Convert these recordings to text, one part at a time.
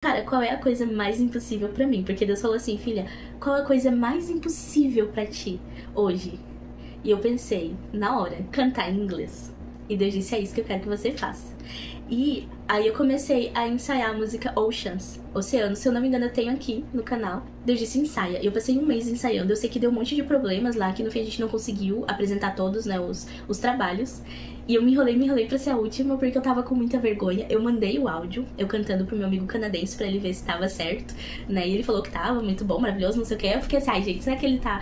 Cara, qual é a coisa mais impossível pra mim? Porque Deus falou assim, filha, qual é a coisa mais impossível pra ti hoje? E eu pensei, na hora, cantar em inglês. E Deus disse, é isso que eu quero que você faça. E aí eu comecei a ensaiar a música Oceans, Oceano. Se eu não me engano, eu tenho aqui no canal. Deus disse, ensaia. Eu passei um mês ensaiando. Eu sei que deu um monte de problemas lá, que no fim a gente não conseguiu apresentar todos, né, os trabalhos. E eu me enrolei pra ser a última, porque eu tava com muita vergonha. Eu mandei o áudio, eu cantando pro meu amigo canadense pra ele ver se tava certo, né? E ele falou que tava muito bom, maravilhoso, não sei o que. Eu fiquei assim, ai gente, será que ele tá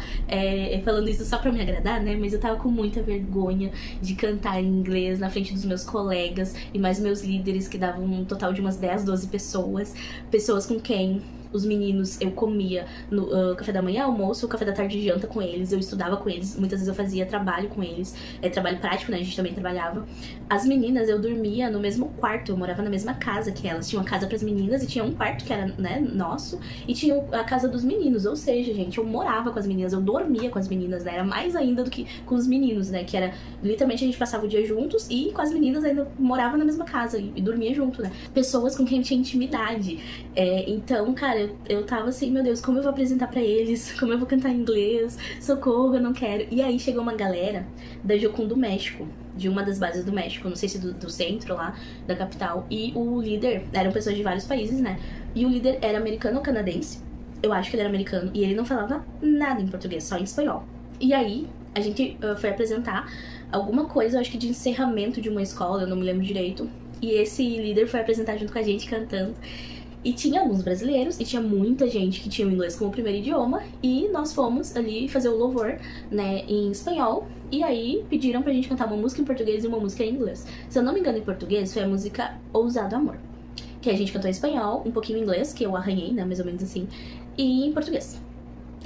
falando isso só pra me agradar, né? Mas eu tava com muita vergonha de cantar em inglês na frente dos meus colegas e mais meus líderes, que davam um total de umas 10, 12 pessoas. Pessoas com quem os meninos, eu comia no café da manhã, almoço, café da tarde e janta com eles, eu estudava com eles, muitas vezes eu fazia trabalho com eles, trabalho prático, né, a gente também trabalhava. As meninas, eu dormia no mesmo quarto, eu morava na mesma casa que elas, tinha uma casa pras meninas e tinha um quarto que era, né, nosso, e tinha a casa dos meninos, ou seja, gente, eu morava com as meninas, eu dormia com as meninas, né, era mais ainda do que com os meninos, né, que era, literalmente a gente passava o dia juntos e com as meninas ainda morava na mesma casa e dormia junto, né, pessoas com quem eu tinha intimidade, então, cara, eu tava assim, meu Deus, como eu vou apresentar pra eles? Como eu vou cantar em inglês? Socorro, eu não quero. E aí chegou uma galera da Jocum do México, de uma das bases do México, não sei se do centro lá, da capital. E o líder, eram pessoas de vários países, né? E o líder era americano ou canadense. Eu acho que ele era americano. E ele não falava nada em português, só em espanhol. E aí, a gente foi apresentar alguma coisa, eu acho que de encerramento de uma escola, eu não me lembro direito. E esse líder foi apresentar junto com a gente, cantando. E tinha alguns brasileiros, e tinha muita gente que tinha o inglês como primeiro idioma, e nós fomos ali fazer o louvor, né, em espanhol, e aí pediram pra gente cantar uma música em português e uma música em inglês. Se eu não me engano, em português foi a música Ousado Amor, que a gente cantou em espanhol, um pouquinho em inglês, que eu arranhei, né, mais ou menos assim, e em português.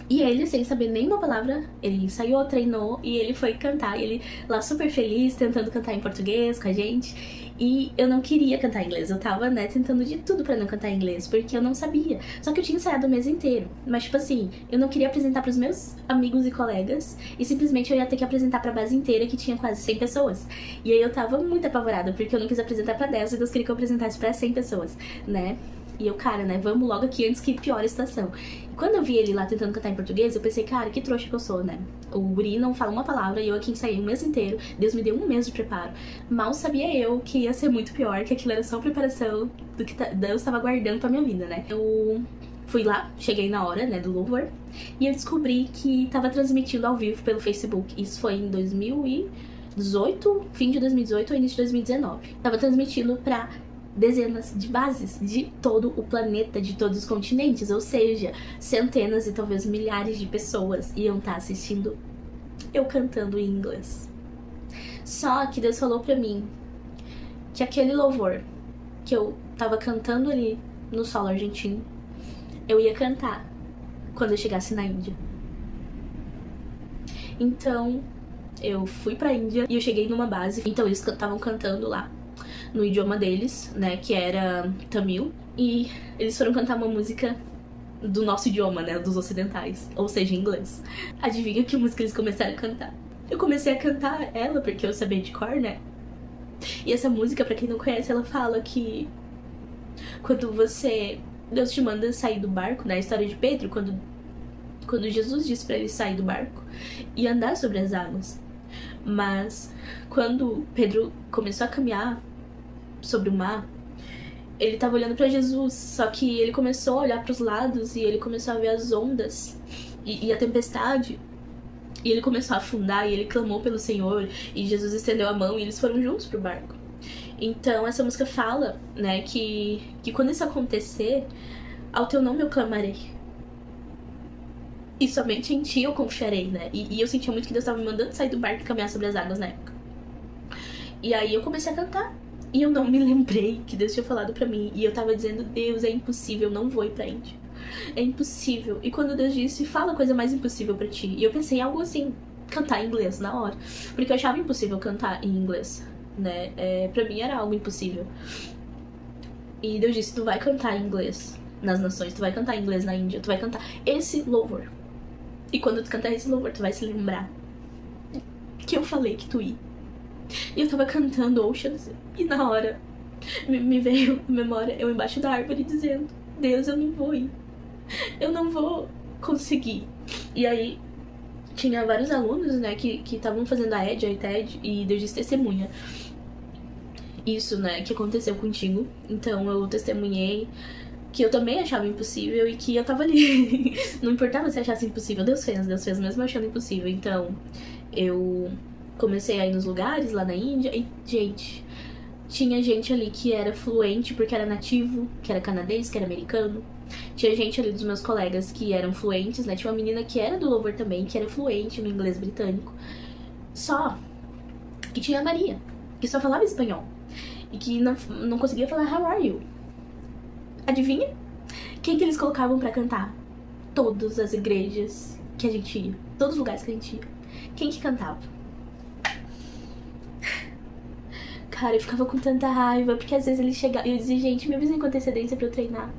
E ele, sem saber nenhuma palavra, ele ensaiou, treinou e ele foi cantar. E ele lá super feliz, tentando cantar em português com a gente. E eu não queria cantar em inglês, eu tava, né, tentando de tudo pra não cantar em inglês, porque eu não sabia. Só que eu tinha ensaiado o mês inteiro. Mas, tipo assim, eu não queria apresentar pros meus amigos e colegas, e simplesmente eu ia ter que apresentar pra base inteira, que tinha quase 100 pessoas. E aí eu tava muito apavorada, porque eu não quis apresentar pra 10, e Deus queria que eu apresentasse pra 100 pessoas, né? E eu, cara, né, vamos logo aqui antes que piore a situação. E quando eu vi ele lá tentando cantar em português, eu pensei, cara, que trouxa que eu sou, né? O guri não fala uma palavra e eu aqui ensaiei um mês inteiro. Deus me deu um mês de preparo. Mal sabia eu que ia ser muito pior, que aquilo era só preparação do que Deus estava guardando pra minha vida, né? Eu fui lá, cheguei na hora, né, do louvor, e eu descobri que tava transmitindo ao vivo pelo Facebook. Isso foi em 2018, fim de 2018 ou início de 2019. Tava transmitindo pra dezenas de bases de todo o planeta, de todos os continentes, ou seja, centenas e talvez milhares de pessoas iam estar assistindo eu cantando em inglês. Só que Deus falou pra mim que aquele louvor que eu tava cantando ali no solo argentino, eu ia cantar quando eu chegasse na Índia. Então, eu fui pra Índia e eu cheguei numa base, então eles estavam cantando lá no idioma deles, né, que era Tamil, e eles foram cantar uma música do nosso idioma, né, dos ocidentais, ou seja, em inglês. Adivinha que música eles começaram a cantar? Eu comecei a cantar ela porque eu sabia de cor, né? E essa música, pra quem não conhece, ela fala que quando Deus te manda sair do barco, né, a história de Pedro, quando Jesus disse pra ele sair do barco e andar sobre as águas. Mas quando Pedro começou a caminhar sobre o mar, ele tava olhando pra Jesus, só que ele começou a olhar pros lados e ele começou a ver as ondas e a tempestade, e ele começou a afundar e ele clamou pelo Senhor e Jesus estendeu a mão e eles foram juntos pro barco. Então essa música fala, né, que quando isso acontecer, ao teu nome eu clamarei e somente em ti eu confiarei, né? E eu sentia muito que Deus tava me mandando sair do barco e caminhar sobre as águas na época. E aí eu comecei a cantar. E eu não me lembrei que Deus tinha falado pra mim. E eu tava dizendo, Deus, é impossível, eu não vou ir pra Índia. É impossível. E quando Deus disse, fala a coisa mais impossível pra ti. E eu pensei em algo assim, cantar em inglês na hora. Porque eu achava impossível cantar em inglês, né? Pra mim era algo impossível. E Deus disse, tu vai cantar em inglês nas nações, tu vai cantar em inglês na Índia, tu vai cantar esse louvor. E quando tu cantar esse louvor, tu vai se lembrar que eu falei que tu ia. E eu tava cantando Oceans e na hora me veio a memória eu embaixo da árvore dizendo Deus, eu não vou ir. Eu não vou conseguir. E aí, tinha vários alunos, né, que estavam fazendo a ED, a ITED, e Deus disse testemunha. Isso, né, que aconteceu contigo. Então eu testemunhei que eu também achava impossível e que eu tava ali. Não importava se achasse impossível, Deus fez mesmo achando impossível. Então eu comecei a ir nos lugares lá na Índia e, gente, tinha gente ali que era fluente porque era nativo, que era canadense, que era americano. Tinha gente ali dos meus colegas que eram fluentes, né? Tinha uma menina que era do louvor também, que era fluente no inglês britânico. Só que tinha a Maria, que só falava espanhol. E que não conseguia falar how are you. Adivinha? Quem que eles colocavam pra cantar? Todas as igrejas que a gente ia. Todos os lugares que a gente ia. Quem que cantava? Cara, eu ficava com tanta raiva, porque às vezes ele chegava e eu dizia, gente, me avisa com antecedência pra eu treinar.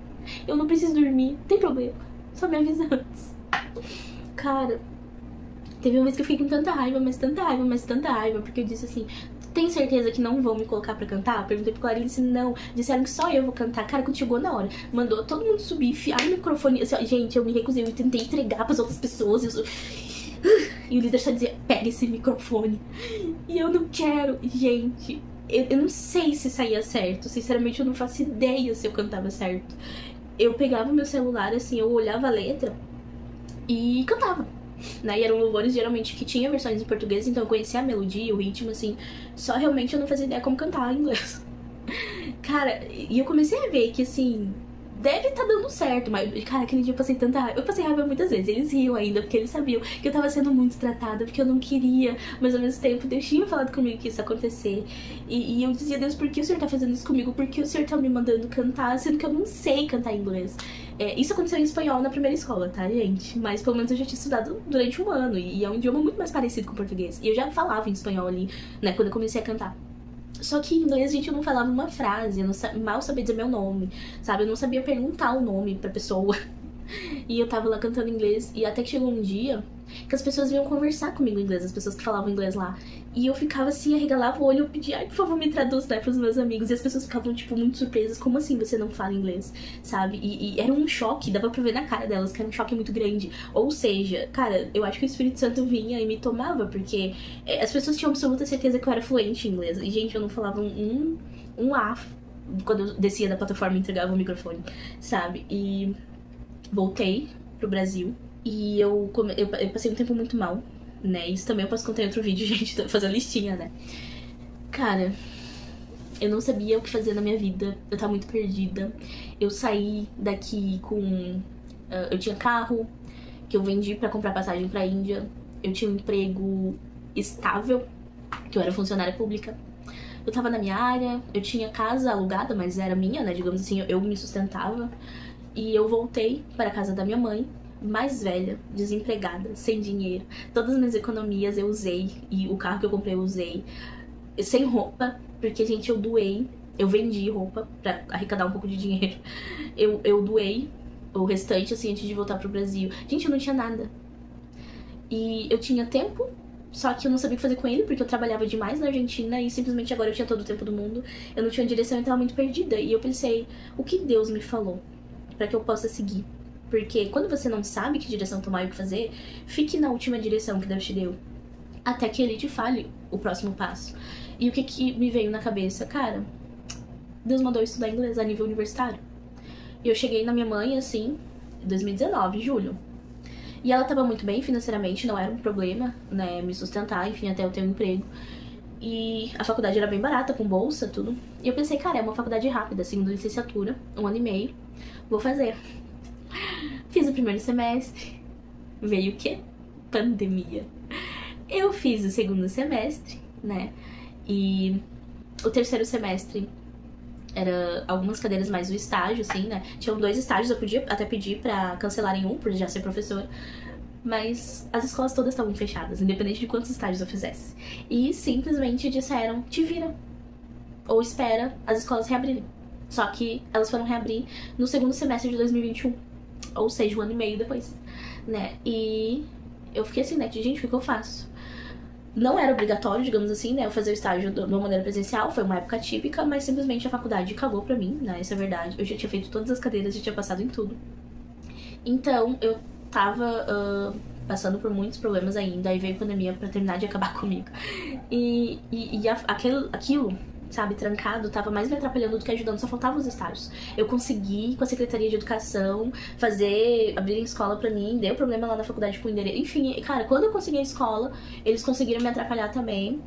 Eu não preciso dormir, não tem problema. Só me avisa antes. Cara, teve uma vez que eu fiquei com tanta raiva, mas tanta raiva, mas tanta raiva, porque eu disse assim, tem certeza que não vão me colocar pra cantar? Perguntei pro Clarinho, disse não. Disseram que só eu vou cantar. Cara, quando chegou na hora, mandou todo mundo subir, enfiar o microfone. Assim, gente, eu me recusei, eu tentei entregar pras outras pessoas. E o líder só dizia, pega esse microfone. E eu não quero, gente. Eu não sei se saía certo. Sinceramente, eu não faço ideia se eu cantava certo. Eu pegava meu celular, assim, eu olhava a letra e cantava. Né? E eram louvores geralmente que tinha versões em português, então eu conhecia a melodia, o ritmo, assim. Só realmente eu não fazia ideia como cantar em inglês. Cara, e eu comecei a ver que, assim, deve tá dando certo, mas, cara, aquele dia eu passei tanta raiva. Eu passei raiva muitas vezes, eles riam ainda, porque eles sabiam que eu tava sendo muito tratada, porque eu não queria, mas ao mesmo tempo Deus tinha falado comigo que isso ia acontecer. E eu dizia, Deus, por que o Senhor tá fazendo isso comigo? Por que o Senhor tá me mandando cantar, sendo que eu não sei cantar inglês? Isso aconteceu em espanhol na primeira escola, tá, gente? Mas pelo menos eu já tinha estudado durante um ano, e é um idioma muito mais parecido com o português. E eu já falava em espanhol ali, né, quando eu comecei a cantar. Só que em inglês, gente, eu não falava uma frase, eu mal sabia dizer meu nome, sabe? Eu não sabia perguntar o nome pra pessoa. E eu tava lá cantando inglês, e até que chegou um dia que as pessoas vinham conversar comigo em inglês, as pessoas que falavam inglês lá. E eu ficava assim, arregalava o olho, eu pedia, ai, por favor, me traduz, né, pros meus amigos. E as pessoas ficavam, tipo, muito surpresas, como assim você não fala inglês, sabe? E era um choque, dava pra ver na cara delas que era um choque muito grande. Ou seja, cara, eu acho que o Espírito Santo vinha e me tomava, porque as pessoas tinham absoluta certeza que eu era fluente em inglês. E, gente, eu não falava um A quando eu descia da plataforma e entregava o microfone, sabe? E voltei pro Brasil e eu passei um tempo muito mal, né? Isso também eu posso contar em outro vídeo, gente, tô fazendo listinha, né? Cara, eu não sabia o que fazer na minha vida, eu tava muito perdida. Eu saí daqui com... eu tinha carro, que eu vendi pra comprar passagem pra Índia. Eu tinha um emprego estável, que eu era funcionária pública. Eu tava na minha área, eu tinha casa alugada, mas era minha, né? Digamos assim, eu me sustentava. E eu voltei para a casa da minha mãe, mais velha, desempregada, sem dinheiro. Todas as minhas economias eu usei, e o carro que eu comprei eu usei. Sem roupa, porque, gente, eu doei. Eu vendi roupa pra arrecadar um pouco de dinheiro. Eu doei o restante, assim, antes de voltar pro Brasil. Gente, eu não tinha nada. E eu tinha tempo, só que eu não sabia o que fazer com ele, porque eu trabalhava demais na Argentina e simplesmente agora eu tinha todo o tempo do mundo. Eu não tinha direção e tava muito perdida. E eu pensei, o que Deus me falou pra que eu possa seguir? Porque quando você não sabe que direção tomar e o que fazer, fique na última direção que Deus te deu, até que Ele te fale o próximo passo. E o que me veio na cabeça? Cara, Deus mandou eu estudar inglês a nível universitário. E eu cheguei na minha mãe, assim, em 2019, julho. E ela tava muito bem financeiramente, não era um problema, né, me sustentar, enfim, até eu ter um emprego. E a faculdade era bem barata, com bolsa, tudo. E eu pensei, cara, é uma faculdade rápida, segunda licenciatura, 1 ano e meio, vou fazer. Fiz o primeiro semestre, veio o quê? Pandemia. Eu fiz o segundo semestre, né, e o terceiro semestre era algumas cadeiras mais o estágio, assim, né? Tinham 2 estágios, eu podia até pedir pra cancelarem um, por já ser professora. Mas as escolas todas estavam fechadas, independente de quantos estágios eu fizesse. E simplesmente disseram, te vira. Ou espera as escolas reabrirem. Só que elas foram reabrir no segundo semestre de 2021. Ou seja, 1 ano e meio depois, né? E eu fiquei assim, né? Gente, o que eu faço? Não era obrigatório, digamos assim, né, eu fazer o estágio de uma maneira presencial, foi uma época típica, mas simplesmente a faculdade cagou pra mim, né, essa é a verdade. Eu já tinha feito todas as cadeiras, já tinha passado em tudo. Então, eu tava passando por muitos problemas ainda, aí veio a pandemia pra terminar de acabar comigo. Aquilo, sabe, trancado, tava mais me atrapalhando do que ajudando, só faltavam os estágios. Eu consegui, com a Secretaria de Educação, abrir escola pra mim, deu problema lá na faculdade com o endereço. Enfim, cara, quando eu consegui a escola, eles conseguiram me atrapalhar também.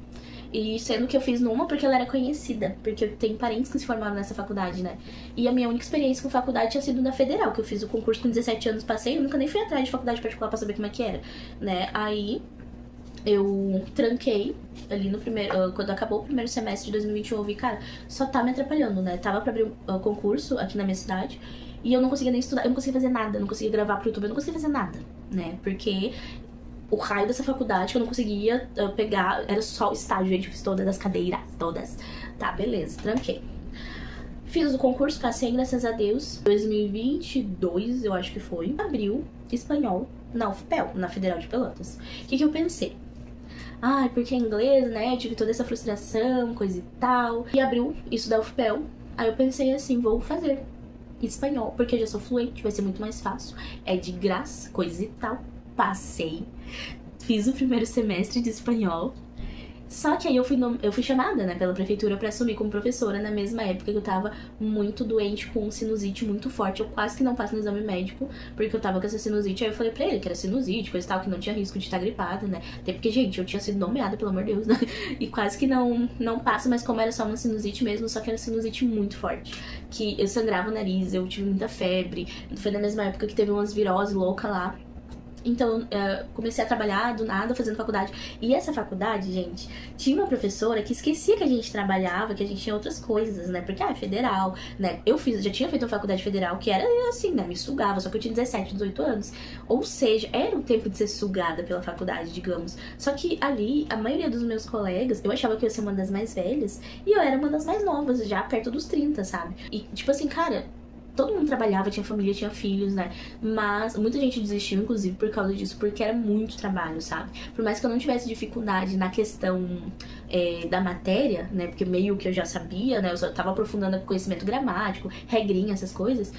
E sendo que eu fiz numa porque ela era conhecida, porque eu tenho parentes que se formaram nessa faculdade, né? E a minha única experiência com faculdade tinha sido na Federal, que eu fiz o concurso com 17 anos, passei, eu nunca nem fui atrás de faculdade particular pra saber como é que era, né? Aí eu tranquei ali no primeiro, quando acabou o primeiro semestre de 2021, eu vi, cara, só tá me atrapalhando, né? Tava pra abrir um concurso aqui na minha cidade e eu não conseguia nem estudar, eu não conseguia fazer nada, eu não conseguia gravar pro YouTube, eu não conseguia fazer nada, né? Porque o raio dessa faculdade que eu não conseguia pegar, era só o estágio, gente, eu fiz todas as cadeiras, todas. Tá, beleza, tranquei. Fiz o concurso, passei, graças a Deus. 2022, eu acho que foi. Abril, espanhol, na UFPEL, na Federal de Pelotas. O que eu pensei? Ai, porque é inglês, né? Eu tive toda essa frustração, coisa e tal. E abriu isso da UFPEL. Aí eu pensei assim, vou fazer espanhol, porque eu já sou fluente, vai ser muito mais fácil. É de graça, coisa e tal. Passei. Fiz o primeiro semestre de espanhol. Só que aí eu fui chamada, né, pela prefeitura pra assumir como professora na mesma época que eu tava muito doente com sinusite muito forte. Eu quase que não passo no exame médico, porque eu tava com essa sinusite. Aí eu falei pra ele que era sinusite, coisa e tal, que não tinha risco de estar gripada, né? Até porque, gente, eu tinha sido nomeada, pelo amor de Deus, né? E quase que não passa, mas como era só uma sinusite mesmo, só que era sinusite muito forte. Que eu sangrava o nariz, eu tive muita febre. Foi na mesma época que teve umas viroses loucas lá. Então, comecei a trabalhar do nada, fazendo faculdade. E essa faculdade, gente, tinha uma professora que esquecia que a gente trabalhava, que a gente tinha outras coisas, né? Porque, é federal, né? Já tinha feito uma faculdade federal que era assim, né? Me sugava, só que eu tinha 17, 18 anos. Ou seja, era o tempo de ser sugada pela faculdade, digamos. Só que ali, a maioria dos meus colegas, eu achava que eu ia ser uma das mais velhas, e eu era uma das mais novas, já perto dos 30, sabe? E, tipo assim, cara, todo mundo trabalhava, tinha família, tinha filhos, né? Mas muita gente desistiu, inclusive, por causa disso, porque era muito trabalho, sabe? Por mais que eu não tivesse dificuldade na questão da matéria, né? Porque meio que eu já sabia, né? Eu só tava aprofundando conhecimento gramático, regrinha, essas coisas.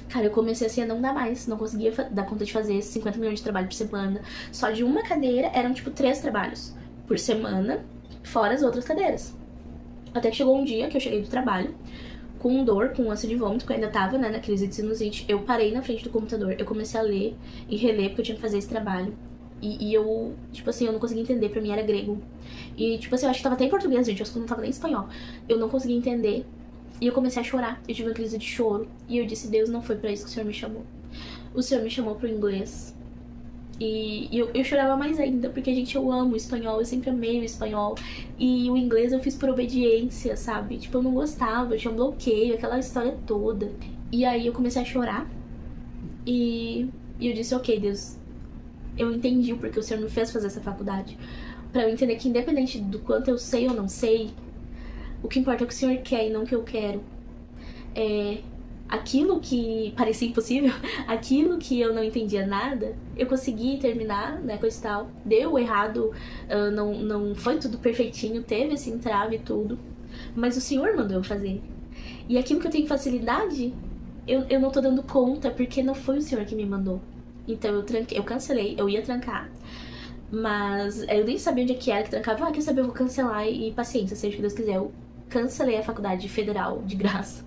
Cara, eu comecei assim a não dar mais. Não conseguia dar conta de fazer 50 milhões de trabalho por semana. Só de uma cadeira eram, tipo, 3 trabalhos por semana, fora as outras cadeiras. Até que chegou um dia que eu cheguei do trabalho com dor, com ânsia de vômito, que eu ainda tava, né, na crise de sinusite. Eu parei na frente do computador, eu comecei a ler e reler, porque eu tinha que fazer esse trabalho. E eu, tipo assim, eu não conseguia entender, pra mim era grego. E, tipo assim, eu acho que tava até em português, gente, eu acho que não tava nem em espanhol. Eu não conseguia entender. E eu comecei a chorar, eu tive uma crise de choro. E eu disse, Deus, não foi pra isso que o Senhor me chamou. O Senhor me chamou pro inglês. E eu chorava mais ainda, porque, gente, eu amo o espanhol, eu sempre amei o espanhol. E o inglês eu fiz por obediência, sabe? Tipo, eu não gostava, eu tinha um bloqueio, aquela história toda. E aí eu comecei a chorar. E eu disse, ok, Deus, eu entendi o porquê o Senhor me fez fazer essa faculdade. Pra eu entender que, independente do quanto eu sei ou não sei, o que importa é o que o Senhor quer e não o que eu quero. Aquilo que parecia impossível, aquilo que eu não entendia nada, eu consegui terminar, né, coisa e tal. Deu errado, não foi tudo perfeitinho, teve esse entrave e tudo. Mas o Senhor mandou eu fazer. E aquilo que eu tenho facilidade, eu não tô dando conta, porque não foi o Senhor que me mandou. Então eu cancelei, eu ia trancar. Mas eu nem sabia onde é que era que trancava. Quer saber, eu vou cancelar e paciência, seja o que Deus quiser. Eu cancelei a faculdade federal, de graça,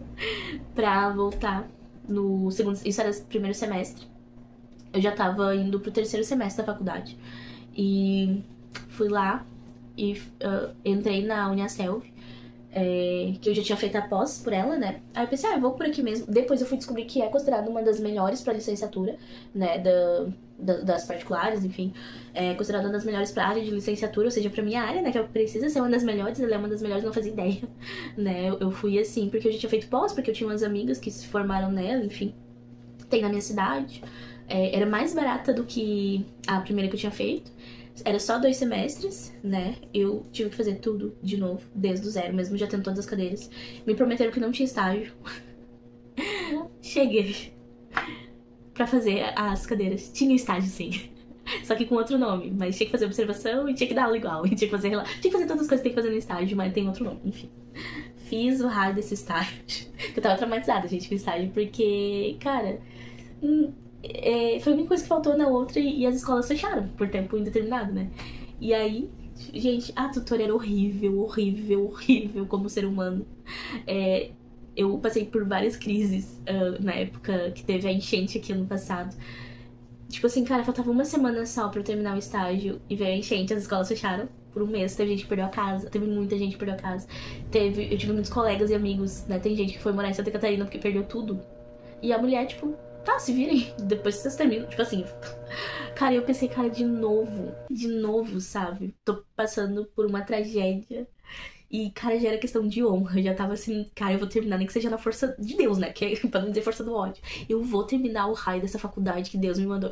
pra voltar no segundo... Isso era o primeiro semestre. Eu já tava indo pro terceiro semestre da faculdade. E fui lá e entrei na Uniaselv, que eu já tinha feito a pós por ela, né? Aí eu pensei, eu vou por aqui mesmo. Depois eu fui descobrir que é considerada uma das melhores pra licenciatura, né? Das particulares, enfim. É considerada uma das melhores pra área de licenciatura, ou seja, pra minha área, né? Que precisa ser uma das melhores, ela é uma das melhores, não fazia ideia, né? Eu fui assim, porque eu já tinha feito pós, porque eu tinha umas amigas que se formaram nela, enfim. Tem na minha cidade. Era mais barata do que a primeira que eu tinha feito. Era só 2 semestres, né? Eu tive que fazer tudo de novo, desde o zero, mesmo já tendo todas as cadeiras. Me prometeram que não tinha estágio. Cheguei pra fazer as cadeiras. Tinha estágio, sim. Só que com outro nome. Mas tinha que fazer observação e tinha que dar aula igual. E tinha que fazer tinha que fazer todas as coisas que tem que fazer no estágio, mas tem outro nome, enfim. Fiz o raio desse estágio. Eu tava traumatizada, gente, com o estágio, porque, cara, foi uma coisa que faltou na outra e as escolas fecharam por tempo indeterminado, né? E aí, gente, a tutora era horrível, horrível, horrível como ser humano. Eu passei por várias crises na época que teve a enchente aqui ano passado. Tipo assim, cara, faltava uma semana só pra eu terminar o estágio e veio a enchente, as escolas fecharam por um mês. Teve gente que perdeu a casa, teve muita gente que perdeu a casa. Eu tive muitos colegas e amigos, né? Tem gente que foi morar em Santa Catarina porque perdeu tudo. E a mulher, tipo, tá, se virem, depois vocês terminam. Tipo assim, cara, eu pensei, cara, de novo, sabe? Tô passando por uma tragédia. E, cara, já era questão de honra. Eu já tava assim, cara, eu vou terminar, nem que seja na força de Deus, né? Que é, pra não dizer força do ódio. Eu vou terminar o raio dessa faculdade que Deus me mandou.